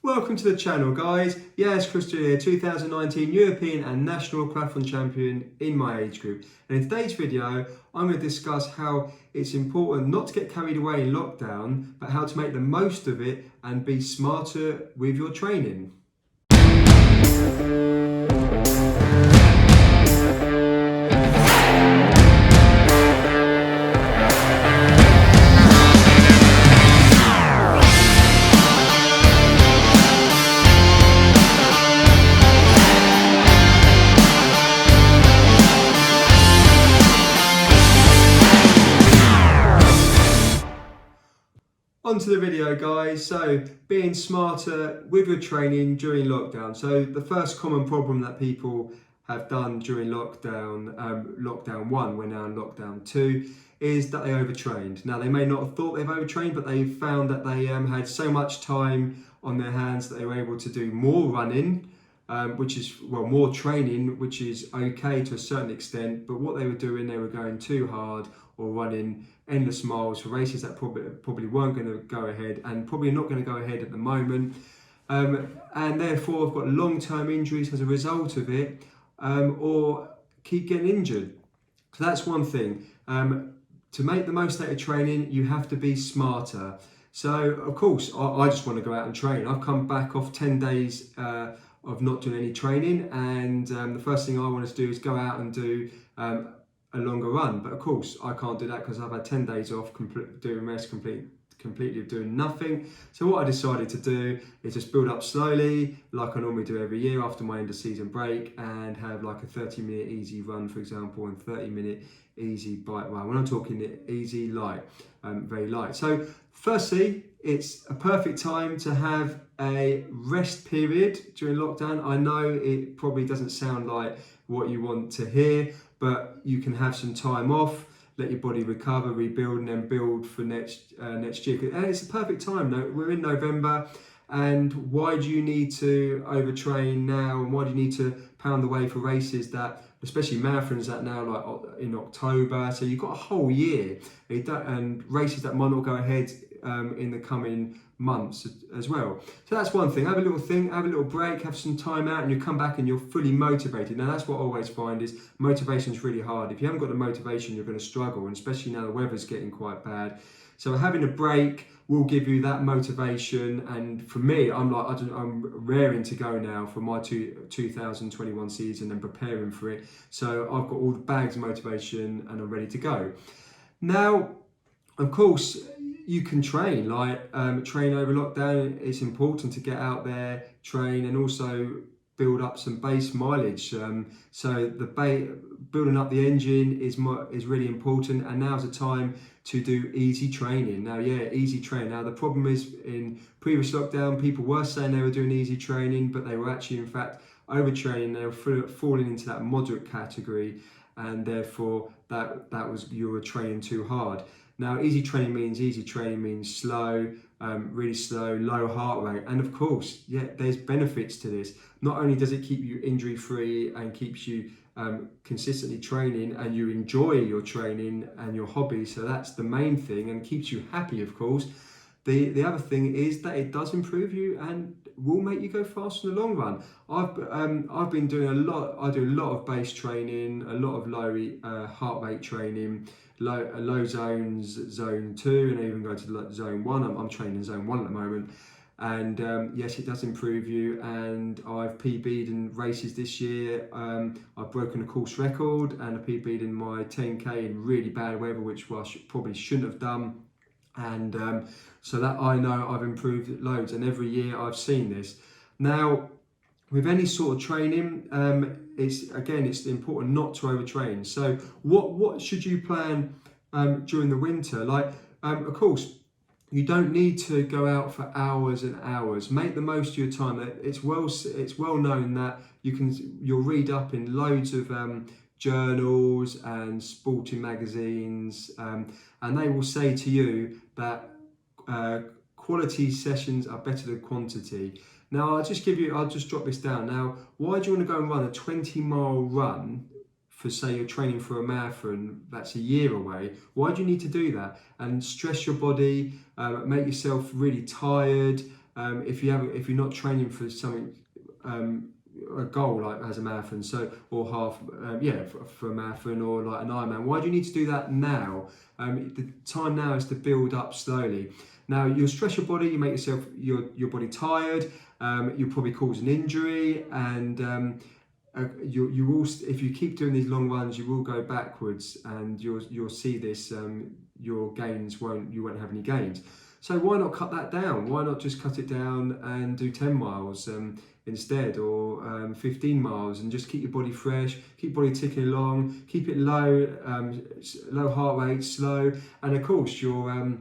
Welcome to the channel, guys. Yiannis Christodoulou here, 2019 European and National Triathlon Champion in my age group. And in today's video, I'm going to discuss how it's important not to get carried away in lockdown, but how to make the most of it and be smarter with your training. Onto the video, guys. So being smarter with your training during lockdown. So the first common problem that people have done during lockdown, lockdown 1, we're now in lockdown 2, is that they overtrained. Now they may not have thought they've overtrained, but they found that they had so much time on their hands that they were able to do more running, which is, well, more training, which is okay to a certain extent, but what they were doing, they were going too hard or running endless miles for races that probably weren't going to go ahead and probably not going to go ahead at the moment, and therefore have got long-term injuries as a result of it, or keep getting injured. So that's one thing. To make the most out of training, you have to be smarter. So of course, I just want to go out and train. I've come back off 10 days of not doing any training, and the first thing I want to do is go out and do a longer run. But of course I can't do that because I've had 10 days off doing rest completely of doing nothing. So what I decided to do is just build up slowly, like I normally do every year after my end of season break, and have like a 30-minute easy run, for example, and 30-minute easy bike run. When I'm talking easy, light, very light. So firstly, it's a perfect time to have a rest period during lockdown. I know it probably doesn't sound like what you want to hear, but you can have some time off, let your body recover, rebuild, and then build for next year. And it's a perfect time. We're in November, and why do you need to overtrain now? And why do you need to pound away for races that, especially marathons, that now like in October? So you've got a whole year, and races that might not go ahead in the coming months as well. So that's one thing. Have a little break, have some time out, and you come back and you're fully motivated. Now that's what I always find is motivation is really hard. If you haven't got the motivation, you're going to struggle, and especially now the weather's getting quite bad. So having a break will give you that motivation. And for me, I'm raring to go now for my 2021 season and preparing for it. So I've got all the bags of motivation and I'm ready to go. Now, of course, you can train, train over lockdown. It's important to get out there, train, and also build up some base mileage. So building up the engine is really important, and now's the time to do easy training. Now, easy training. Now, the problem is in previous lockdown, people were saying they were doing easy training, but they were actually, in fact, overtraining. They were falling into that moderate category, and therefore you were training too hard. Now, easy training means slow, really slow, low heart rate. And of course, there's benefits to this. Not only does it keep you injury free and keeps you consistently training, and you enjoy your training and your hobby, so that's the main thing, and keeps you happy, of course. The other thing is that it does improve you and will make you go fast in the long run. I've been doing I do a lot of base training, a lot of low heart rate training, low zones, zone 2, and I even go to zone 1. I'm training in zone 1 at the moment, and yes, it does improve you. And I've PB'd in races this year. I've broken a course record, and I PB'd in my 10k in really bad weather, which I probably shouldn't have done. And so that I know I've improved it loads, and every year I've seen this. Now, with any sort of training, it's important not to overtrain. So what should you plan during the winter? Of course, you don't need to go out for hours and hours. Make the most of your time. It's well known that you'll read up in loads of journals and sporting magazines, and they will say to you that quality sessions are better than quantity. Now, I'll just drop this down. Now, why do you want to go and run a 20-mile run for, say, you're training for a marathon that's a year away? Why do you need to do that and stress your body, make yourself really tired, if you're not training for something, a goal like as a marathon, or for a marathon or like an Ironman, why do you need to do that now? The time now is to build up slowly. Now you'll stress your body, you make your body tired, you'll probably cause an injury, and you will, if you keep doing these long runs, you will go backwards, and you'll see this. Your gains you won't have any gains. So why not cut that down? Why not just cut it down and do 10 miles instead, or 15 miles, and just keep your body fresh, keep your body ticking along, keep it low, low heart rate, slow, and of course you'll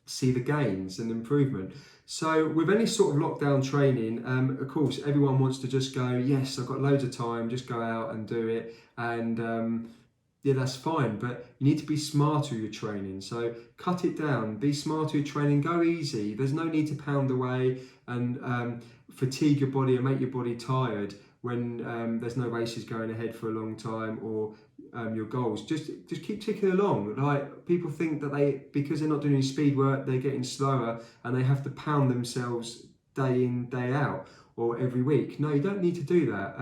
see the gains and improvement. So with any sort of lockdown training, of course everyone wants to just go, yes, I've got loads of time, just go out and do it, and yeah, that's fine, but you need to be smarter with your training. So cut it down, be smarter with your training, go easy. There's no need to pound away and fatigue your body and make your body tired when there's no races going ahead for a long time, or your goals. Just keep ticking along. Like, people think that because they're not doing any speed work, they're getting slower and they have to pound themselves day in, day out, or every week. No, you don't need to do that.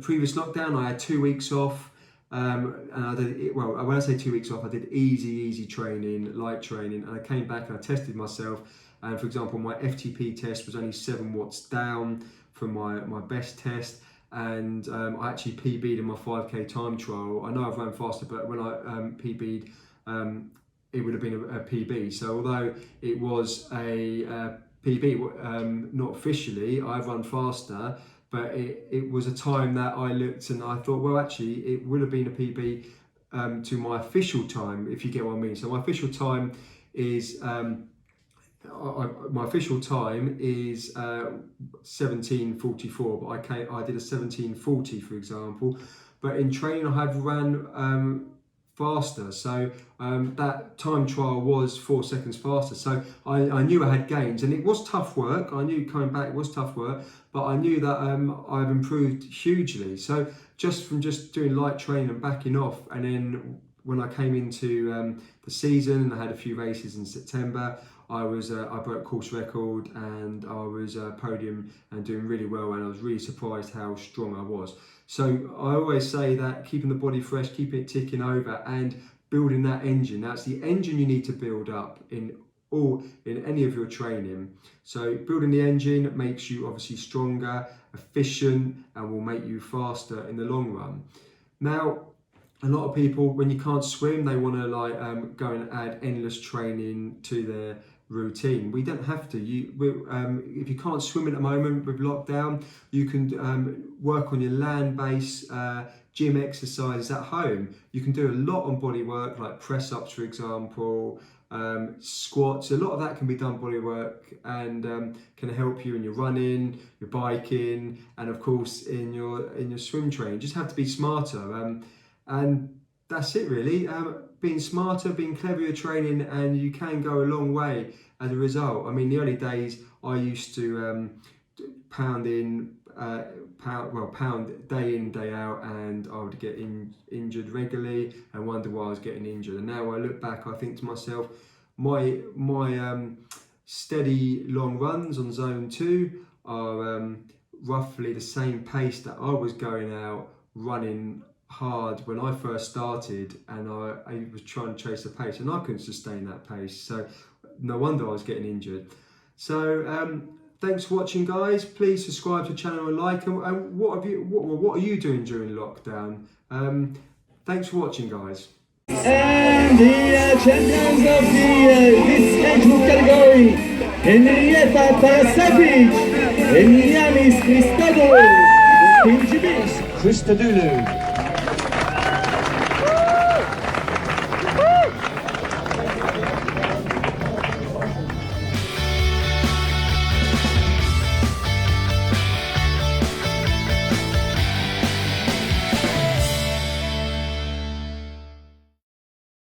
Previous lockdown, I had 2 weeks off, and I did when I say 2 weeks off, I did easy training, light training, and I came back and I tested myself. And for example, my FTP test was only 7 watts down from my best test, and I actually PB'd in my 5k time trial. I know I've run faster, but when I PB'd, it would have been a PB. So although it was a PB, not officially, I've run faster. But it was a time that I looked and I thought, well, actually, it would have been a PB to my official time, if you get what I mean. So my official time is 17:44, but I did a 17:40, for example. But in training, I had ran faster, so that time trial was 4 seconds faster. So I knew I had gains, and it was tough work. I knew coming back was tough work, but I knew that I've improved hugely. So just from doing light training and backing off, and then when I came into the season and I had a few races in September, I broke course record, and I was podium and doing really well, and I was really surprised how strong I was. So I always say that keeping the body fresh, keeping it ticking over, and building that engine. That's the engine you need to build up in any of your training. So building the engine makes you obviously stronger, efficient, and will make you faster in the long run. Now, a lot of people, when you can't swim, they want to go and add endless training to their routine. We don't have to. If you can't swim at the moment with lockdown, you can work on your land-based gym exercises at home. You can do a lot on body work, like press-ups, for example, squats. A lot of that can be done body work, and can help you in your running, your biking, and of course in your swim training. You just have to be smarter, and that's it really. Being smarter, being clever with your training, and you can go a long way as a result. I mean, the early days I used to pound day in, day out, and I would get injured regularly and wonder why I was getting injured. And now I look back, I think to myself, my steady long runs on zone 2 are roughly the same pace that I was going out running hard when I first started, and I was trying to chase the pace, and I couldn't sustain that pace. So no wonder I was getting injured. So thanks for watching, guys. Please subscribe to the channel and like. And what are you doing during lockdown? Thanks for watching, guys. And the champions of this age group category, Henrietta Parasapic and Yiannis Christodoulou. Christodoulou.